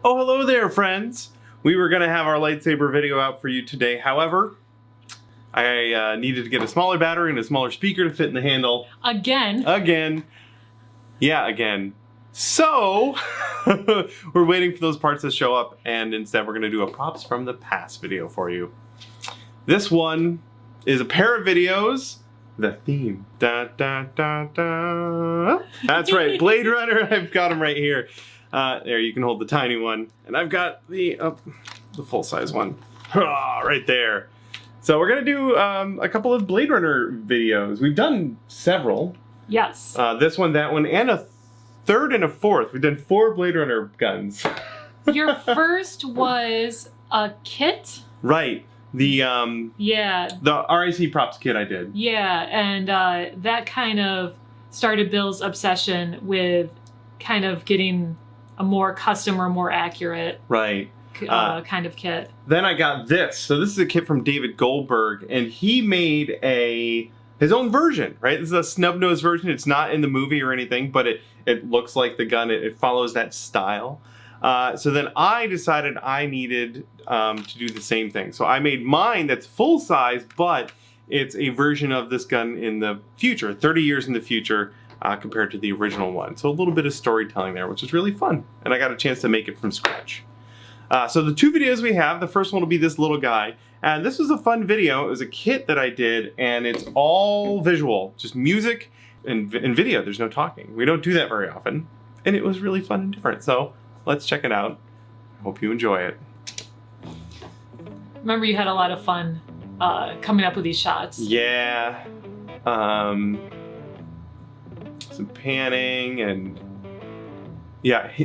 Oh, hello there, friends. We were going to have our lightsaber video out for you today. However, I needed to get a smaller battery and a smaller speaker to fit in the handle. Again. Yeah, again. So, we're waiting for those parts to show up, and instead we're going to do a props from the past video for you. This one is a pair of videos. The theme. Da, da, da, da. That's right, Bladrunner. I've got them right here. There, you can hold the tiny one. And I've got the full-size one. Right there. So we're going to do a couple of Bladrunner videos. We've done several. Yes. This one, that one, and a third and a fourth. We've done 4 Bladrunner guns. Your first was a kit? Right. The RIC props kit I did. Yeah, and that kind of started Bill's obsession with kind of getting a more custom or more accurate kind of kit. Then I got this. So this is a kit from David Goldberg, and he made his own version, right? This is a snub-nosed version. It's not in the movie or anything, but it looks like the gun. It follows that style. So then I decided I needed to do the same thing. So I made mine that's full size, but it's a version of this gun in the future, 30 years in the future, compared to the original one. So a little bit of storytelling there, which is really fun. And I got a chance to make it from scratch. So the 2 videos we have, the first one will be this little guy. And this was a fun video. It was a kit that I did, and it's all visual, just music and video. There's no talking. We don't do that very often. And it was really fun and different. So let's check it out. Hope you enjoy it. Remember, you had a lot of fun coming up with these shots. Yeah. Some panning and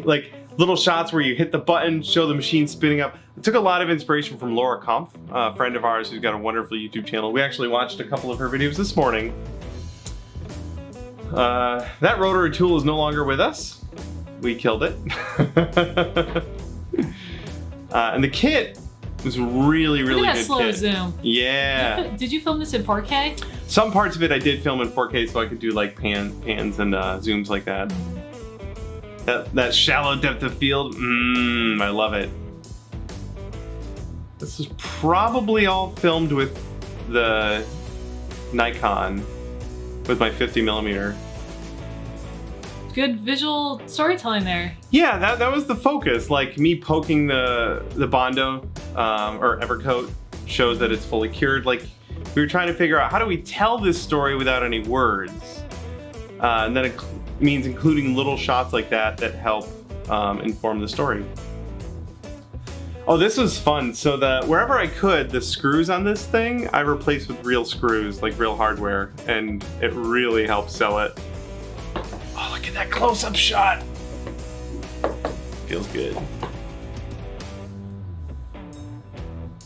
like little shots where you hit the button, show the machine spinning up. I took a lot of inspiration from Laura Kampf, a friend of ours who's got a wonderful YouTube channel. We actually watched a couple of her videos this morning. That rotary tool is no longer with us. We killed it. And the kit was really good. Look at that slow zoom. Yeah. Did you film this in 4K? Some parts of it I did film in 4K, so I could do like pans and zooms like that. That shallow depth of field, I love it. This is probably all filmed with the Nikon, with my 50mm. Good visual storytelling there. Yeah, that was the focus. Like me poking the Bondo or Evercoat shows that it's fully cured. Like we were trying to figure out how do we tell this story without any words, and then it means including little shots like that help inform the story. Oh, this was fun. So wherever I could, the screws on this thing I replaced with real screws, like real hardware, and it really helped sell it. Oh, look at that close-up shot. Feels good.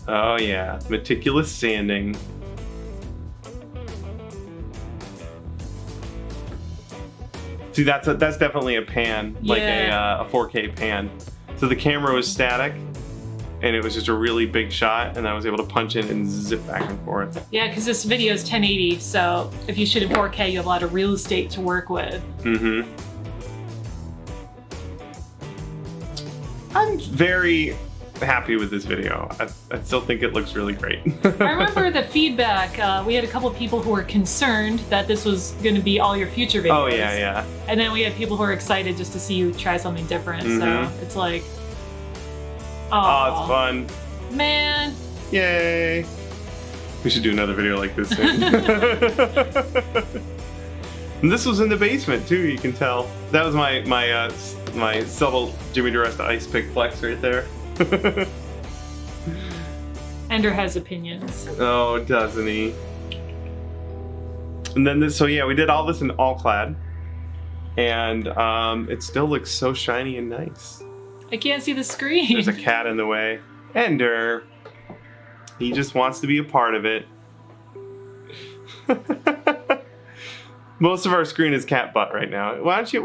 Oh yeah, meticulous sanding. See, that's definitely a pan, like a 4K pan. So the camera was static, and it was just a really big shot, and I was able to punch in and zip back and forth. Yeah, because this video is 1080, so if you shoot in 4K, you have a lot of real estate to work with. Mm-hmm. I'm very happy with this video. I still think it looks really great. I remember the feedback. We had a couple of people who were concerned that this was going to be all your future videos. Oh, yeah. And then we had people who were excited just to see you try something different. So it's like, oh, it's fun. Man. Yay. We should do another video like this soon. And this was in the basement too, you can tell. That was my subtle Jimmy DeResta ice pick flex right there. Ender has opinions. Oh, doesn't he? And then so yeah, we did all this in all clad, and it still looks so shiny and nice. I can't see the screen. There's a cat in the way. Ender. He just wants to be a part of it. Most of our screen is cat butt right now. Why don't you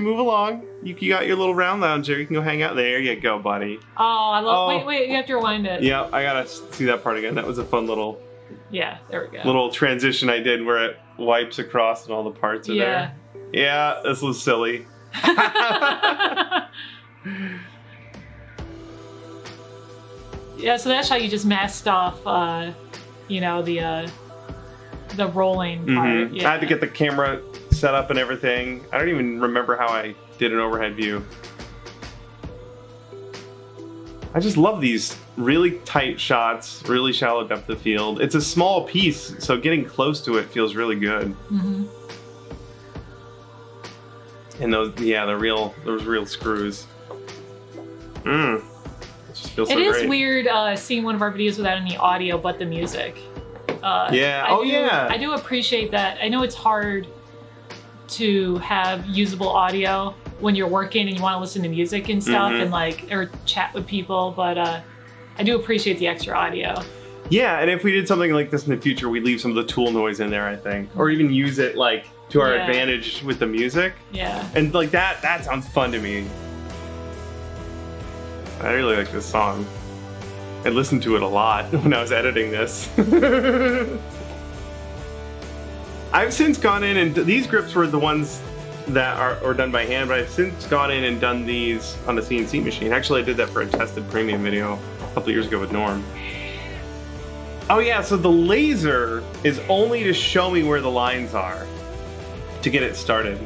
move along? You got your little round lounge there. You can go hang out. There you go, buddy. Oh, I love, wait, you have to rewind it. Yeah, I gotta see that part again. That was a fun little Yeah, there we go. Little transition I did where it wipes across and all the parts are there. Yeah, this was silly. Yeah, so that's how you just masked off, you know, the rolling part. Yeah. I had to get the camera set up and everything. I don't even remember how I did an overhead view. I just love these really tight shots, really shallow depth of field. It's a small piece, so getting close to it feels really good. And those, yeah, those real screws. It just feels so great. It is weird seeing one of our videos without any audio but the music. Yeah. I do appreciate that. I know it's hard to have usable audio when you're working and you want to listen to music and stuff and or chat with people, but I do appreciate the extra audio. Yeah, and if we did something like this in the future, we'd leave some of the tool noise in there, I think, or even use it like to our advantage with the music. Yeah. And like that sounds fun to me. I really like this song. I listened to it a lot when I was editing this. I've since gone in and these grips were the ones that are done by hand, but I've since gone in and done these on the CNC machine. Actually, I did that for a tested premium video a couple years ago with Norm. Oh yeah, so the laser is only to show me where the lines are to get it started.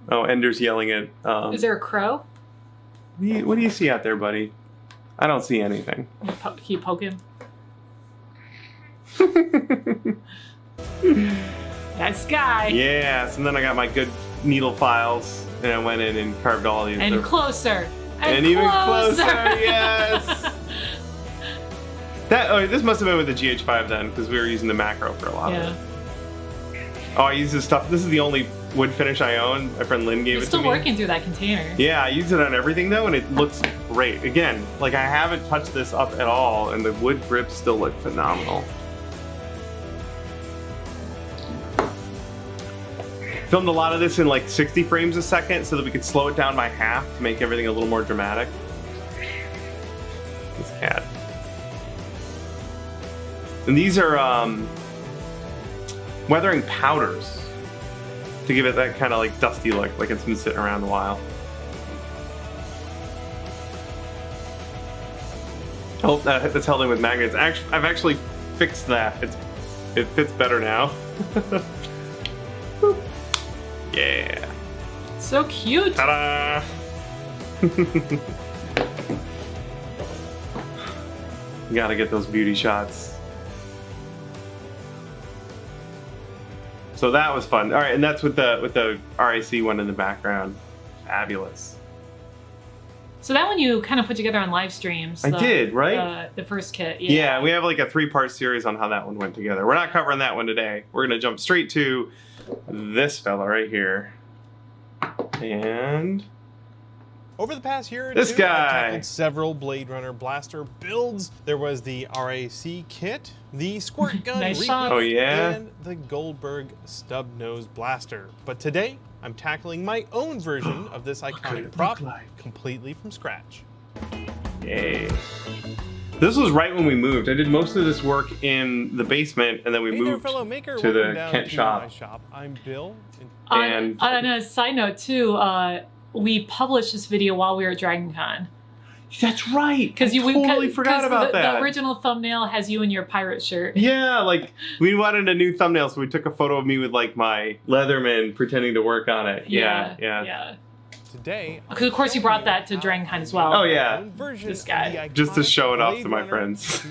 Oh, Ender's yelling at... Is there a crow? What do you see out there, buddy? I don't see anything. Keep poking. That's Sky. Yes, and then I got my good needle files, and I went in and carved all these. And closer. And even closer, yes. This must have been with the GH5 then, because we were using the macro for a lot of it. Oh, I use this stuff. This is the only wood finish I own. My friend Lynn gave it to me. Still working through that container. Yeah, I use it on everything though, and it looks great. Again, like I haven't touched this up at all, and the wood grips still look phenomenal. Filmed a lot of this in like 60 frames a second so that we could slow it down by half to make everything a little more dramatic. This cat. And these are weathering powders to give it that kind of like dusty look, like it's been sitting around a while. Oh, that's held in with magnets. I've actually fixed that. It fits better now. Yeah. So cute. Ta-da! You gotta get those beauty shots. So that was fun. All right, and that's with the RIC one in the background. Fabulous. So that one you kind of put together on live streams. I did, right? The first kit. Yeah, we have like a 3-part series on how that one went together. We're not covering that one today. We're gonna jump straight to this fella right here. And over the past year or this two, guy. I've tackled several Bladrunner blaster builds. There was the RAC kit, the squirt gun Nice repeat, shot. Oh, yeah? and the Goldberg stub nose blaster. But today, I'm tackling my own version of this iconic prop, completely from scratch. Yay. This was right when we moved. I did most of this work in the basement, and then we moved fellow maker. to Welcome the down Kent to shop. my shop. I'm Bill. And on a side note too, we published this video while we were at Dragon Con. That's right. Because we totally forgot about that. The original thumbnail has you in your pirate shirt. Yeah, like we wanted a new thumbnail, so we took a photo of me with like my Leatherman pretending to work on it. Yeah. Today, because of course you brought that to Dragon Con as well. Oh yeah. This guy. Just to show it off to my friends.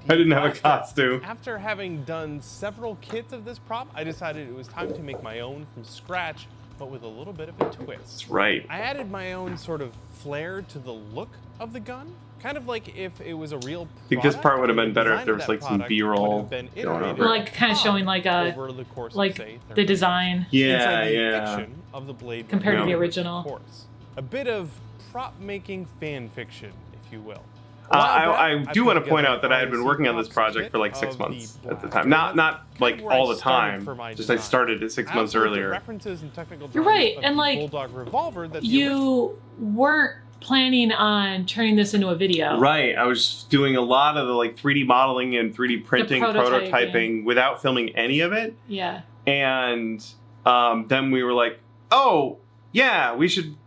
I didn't have a costume. After having done several kits of this prop, I decided it was time to make my own from scratch, but with a little bit of a twist. That's right. I added my own sort of flair to the look of the gun, kind of like if it was a real product. I think this part would have been better if there was like some B-roll going over. Like kind of showing like the course like of, say, the design. inside the fiction of the Blade compared to the Runner, original. of course. A bit of prop making fan fiction, if you will. I do want to point out that I had been working on this project for like 6 months at the time. Not like all the time. Just I started it 6 months earlier. You're right, and like you weren't planning on turning this into a video. Right, I was doing a lot of the like 3D modeling and 3D printing, prototyping without filming any of it. Yeah. And then we were like, oh yeah, we should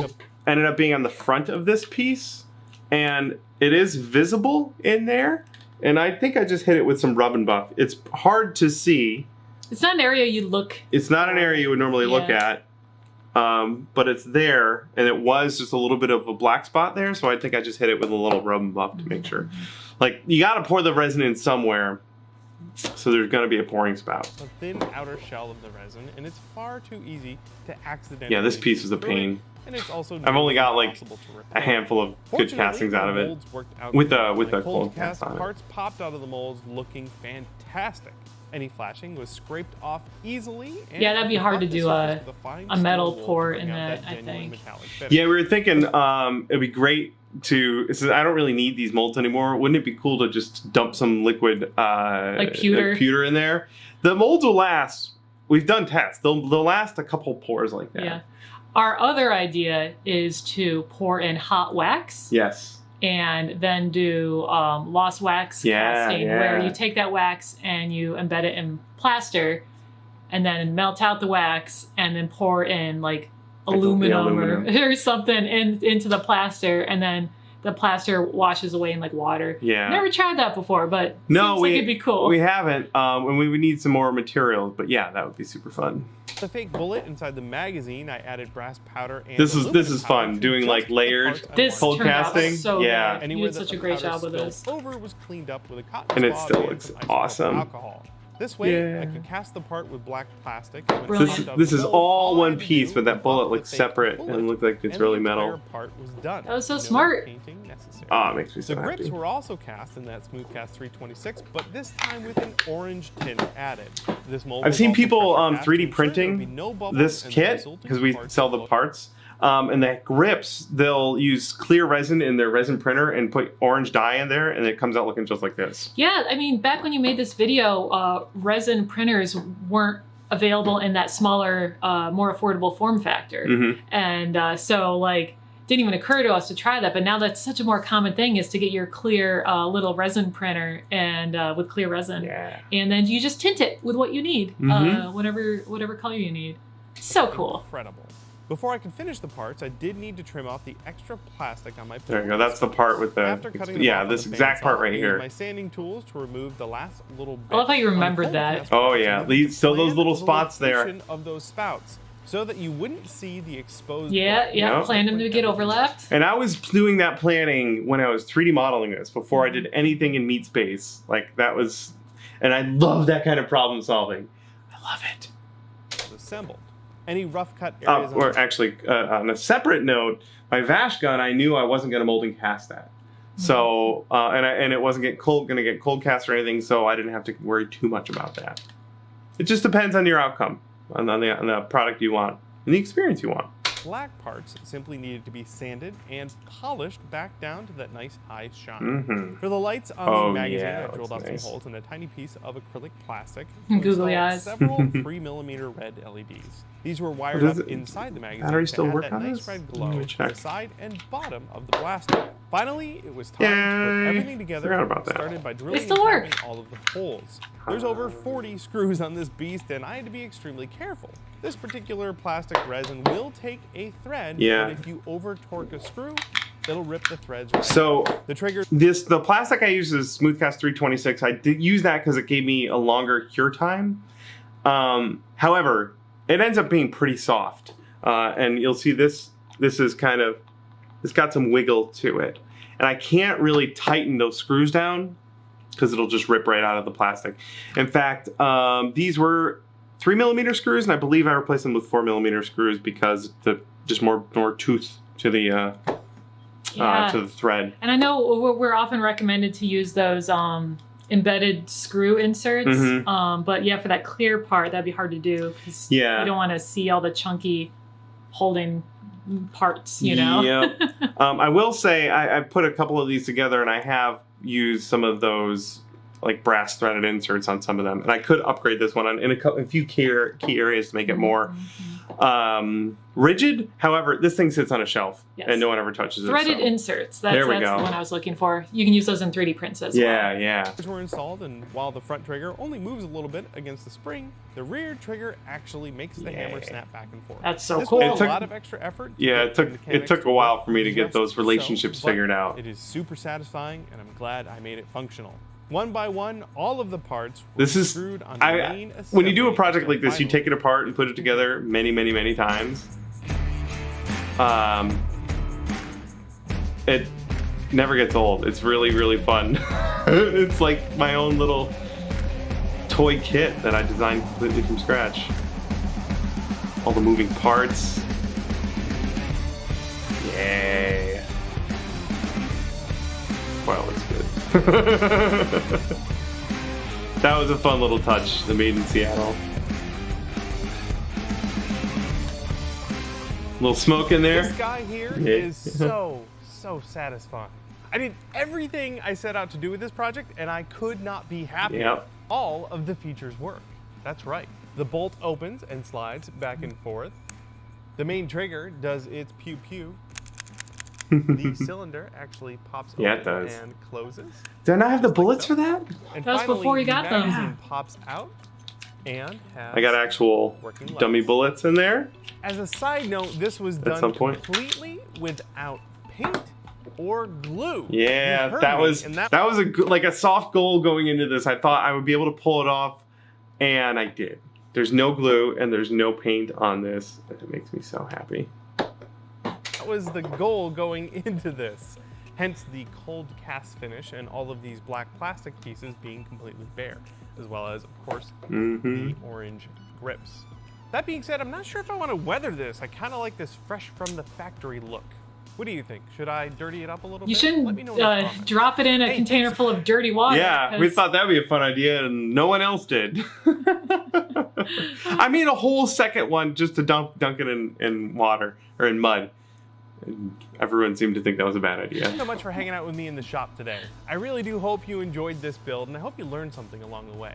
Yep. ended up being on the front of this piece, and it is visible in there. And I think I just hit it with some rub and buff. It's hard to see. It's not an area you look. It's not an area you would normally look at. but it's there, and it was just a little bit of a black spot there, so I think I just hit it with a little rub and buff to make sure. Like, you gotta pour the resin in somewhere, so there's gonna be a pouring spout. A thin outer shell of the resin, and it's far too easy to accidentally. Yeah, this piece is a pain. And it's also I've only got like a handful of good Fortunately, castings out of the it molds worked out with good. a cold cold cast on it. parts popped out of the molds looking fantastic. Any flashing was scraped off easily. And Yeah, that'd be hard to buffed the do surface with fine a metal steel wool pour to bring in out it, I genuine think. metallic finish. Yeah, we were thinking it'd be great to. It says, I don't really need these molds anymore. Wouldn't it be cool to just dump some liquid Like pewter? pewter in there? The molds will last. We've done tests. They'll last a couple pours like that. Yeah. Our other idea is to pour in hot wax. Yes. And then do lost wax casting, where you take that wax and you embed it in plaster, and then melt out the wax, and then pour in like aluminum. Or something into the plaster, and then the plaster washes away in like water. Yeah. Never tried that before, but no, seems like it'd be cool. We haven't, and we would need some more materials. But yeah, that would be super fun. The fake bullet inside the magazine, I added brass powder and this aluminum is powder fun to doing just like the layered parts I This wanted. cold turned out casting. so Yeah. good. Anywhere You did that such a the great powder job with spilled this. over was cleaned up with a cotton And it swab still and looks some isopropyl awesome. alcohol. This way, Yeah. I could cast the part with black plastic. And when Brilliant. it popped out This of is the all mold, one I had to piece, do but that was bullet buff looks the fake separate bullet, and looked like it's and really the metal. entire part was done. That was so No smart. painting necessary. Oh, it makes me so The grips happy. were also cast in that Smoothcast 326, but this time with an orange tint added. This mold I've was seen also people pressure cast to 3D ensure there would printing be no bubbles this and the kit resulting because we parts sell the would look parts. And that grips, they'll use clear resin in their resin printer and put orange dye in there, and it comes out looking just like this. Yeah, I mean, back when you made this video, resin printers weren't available in that smaller, more affordable form factor. Mm-hmm. And so, like, didn't even occur to us to try that. But now that's such a more common thing, is to get your clear little resin printer and with clear resin. Yeah. And then you just tint it with what you need, Mhm. whatever color you need. So cool. incredible. Before I could finish the parts, I did need to trim off the extra plastic on my There you go. That's the part with the After cutting them yeah, off this on the exact part bandsaw, right I used here. my sanding tools to remove the last little bit. I love how you On the remembered cold that. cast Oh, parts, yeah. I wanted to So those plan little the spots there. location of those spouts, so that you wouldn't see the exposed. Yeah, part. yeah. Yep. Planned them to get overlapped. And I was doing that planning when I was 3D modeling this before I did anything in Meat Space. Like that was, and I love that kind of problem solving. I love it. Assembled. Any rough cut areas. Or actually, on a separate note, my Vash gun, I knew I wasn't going to mold and cast that. So, and it wasn't going to get cold cast or anything, so I didn't have to worry too much about that. It just depends on your outcome, on the product you want, and the experience you want. Black parts simply needed to be sanded and polished back down to that nice high shine. Mm-hmm. For the lights on Oh, the magazine, yeah, I drilled looks off nice. some holes in a tiny piece of acrylic plastic. Googly install eyes. Several 3mm red LEDs. These were wired does up it- inside the magazine battery to still add work that on nice this? red Let glow me to check. the side and bottom of the blaster. Finally, it was time to Yay. put everything together. Forgot about that. Started by drilling still and work. tapping all of the holes. There's over 40 screws on this beast, and I had to be extremely careful. This particular plastic resin will take a thread, Yeah. but if you over torque a screw, it'll rip the threads right So out. The trigger the plastic I use is Smoothcast 326. I did use that because it gave me a longer cure time. However, it ends up being pretty soft, and you'll see this. This is kind of, it's got some wiggle to it, and I can't really tighten those screws down because it'll just rip right out of the plastic. In fact, these were 3mm screws, and I believe I replaced them with 4mm screws because the just more tooth to the to the thread. And I know we're often recommended to use those embedded screw inserts. Mhm. But yeah, for that clear part, that'd be hard to do because Yeah. you don't want to see all the chunky holding parts, you know? Yep. I will say I put a couple of these together, and I have used some of those like brass threaded inserts on some of them, and I could upgrade this one in a few key areas to make it more rigid. However, this thing sits on a shelf, Yes. and no one ever touches Threaded it. so- inserts. There we That's go. the one I was looking for. You can use those in 3D prints as Yeah, well. yeah. triggers were installed, and while the front trigger only moves a little bit against the spring, the rear trigger actually makes the hammer Yeah. snap back and forth. That's so this cool. was It a took- lot of extra effort. to Yeah, get it the took mechanics a while for me to get just those so, relationships but figured out. It is super satisfying, and I'm glad I made it functional. One by one, all of the parts were This is screwed on the main when you do a assembly project like this, you finally. take it apart and put it together many, many, many times. It never gets old. It's really, really fun. It's like my own little toy kit that I designed completely from scratch. All the moving parts. Yay. Wow, that's good. That was a fun little touch, the Made in Seattle. Little smoke in there. This guy here is so satisfying. I did everything I set out to do with this project, and I could not be happier. Yep. All of the features work. That's right. The bolt opens and slides back and forth. The main trigger does its pew pew. The cylinder actually pops open it does. and closes. Do I not have the Just bullets so. for that? And That was finally, before you got the them. magazine pops out and has I got actual working lights. dummy bullets in there. As a side note, this was done some point. completely without paint or glue. Yeah, You heard that me, was and like a soft goal going into this. I thought I would be able to pull it off, and I did. There's no glue and there's no paint on this. It makes me so happy. That was the goal going into this. Hence the cold cast finish and all of these black plastic pieces being completely bare, as well as, of course, the orange grips. That being said, I'm not sure if I want to weather this. I kind of like this fresh from the factory look. What do you think? Should I dirty it up a little You bit? shouldn't Let me know in the comments. drop it in a container full of dirty water. Yeah, we thought that'd be a fun idea, and no one else did. I made a whole second one just to dunk it in water or in mud. And everyone seemed to think that was a bad idea. Thanks so much for hanging out with me in the shop today. I really do hope you enjoyed this build, and I hope you learned something along the way.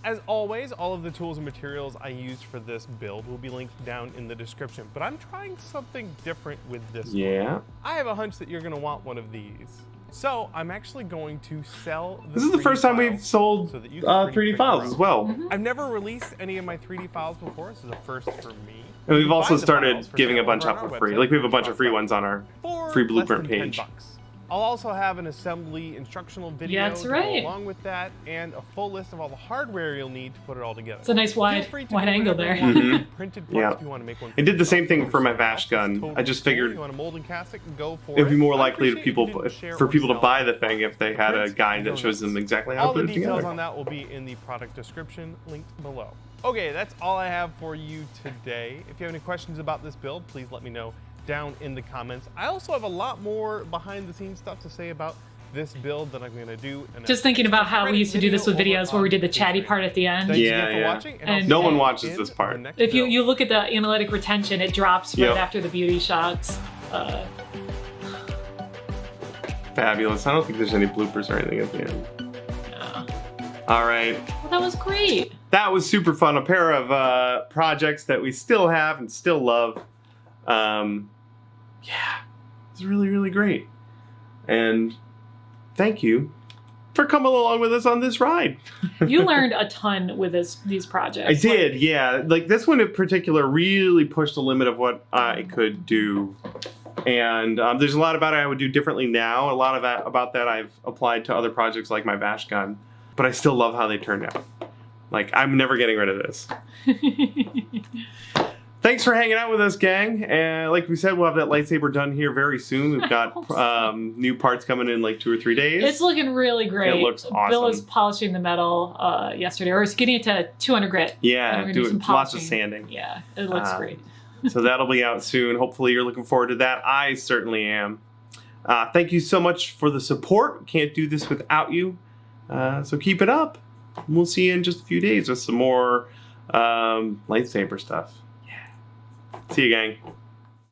As always, all of the tools and materials I used for this build will be linked down in the description, but I'm trying something different with this one. Yeah. I have a hunch that you're going to want one of these. So I'm actually going to sell the This is the 3D first time we've files sold so that you can 3D print files your as own. well. I've never released any of my 3D files before. This is a first for me. And we've You can also find the started files for giving a sale bunch over out on for our free. website, Like we have a bunch of free ones on our for free less blueprint than 10 page. bucks. I'll also have an assembly instructional video That's to right. go along with that, and a full list of all the hardware you'll need to put it all together. It's a nice Feel wide free to wide do angle whatever there. you want with printed parts Yeah. if you want to make one. I did the same yourself thing for my or Vash yourself. gun. It's I totally just cool. figured You want to mold and cast it and go for it'd be it. more I likely appreciate you didn't share for or people to sell buy the thing if they had a prints guide and that shows them donuts. exactly how to All put the it details together. on that will be in the product description linked below. Okay, that's all I have for you today. If you have any questions about this build, please let me know down in the comments. I also have a lot more behind the scenes stuff to say about this build that I'm going to do. And Just thinking about how we used to do this with videos where we did the chatty part at the end. Thanks Yeah, again for yeah. watching, and I'll And see No you one watches in this part. the next If build. you look at the analytic retention, it drops right Yep. after the beauty shots. Fabulous. I don't think there's any bloopers or anything at the end. All right. Well, that was great. That was super fun. A pair of projects that we still have and still love. Yeah, it's really, really great. And thank you for coming along with us on this ride. You learned a ton with these projects. I did, yeah. Like this one in particular really pushed the limit of what I could do. And there's a lot about it I would do differently now. A lot of that about that I've applied to other projects like my Vash gun. But I still love how they turned out. Like, I'm never getting rid of this. Thanks for hanging out with us, gang. And like we said, we'll have that lightsaber done here very soon. We've got new parts coming in like 2 or 3 days. It's looking really great. It looks awesome. Bill was polishing the metal yesterday, or he's getting it to 200 grit. And Yeah, we're gonna do some it, lots of polishing. sanding. Yeah, it looks great. So that'll be out soon. Hopefully you're looking forward to that. I certainly am. Thank you so much for the support. Can't do this without you. So keep it up. We'll see you in just a few days with some more lightsaber stuff. Yeah. See you, gang.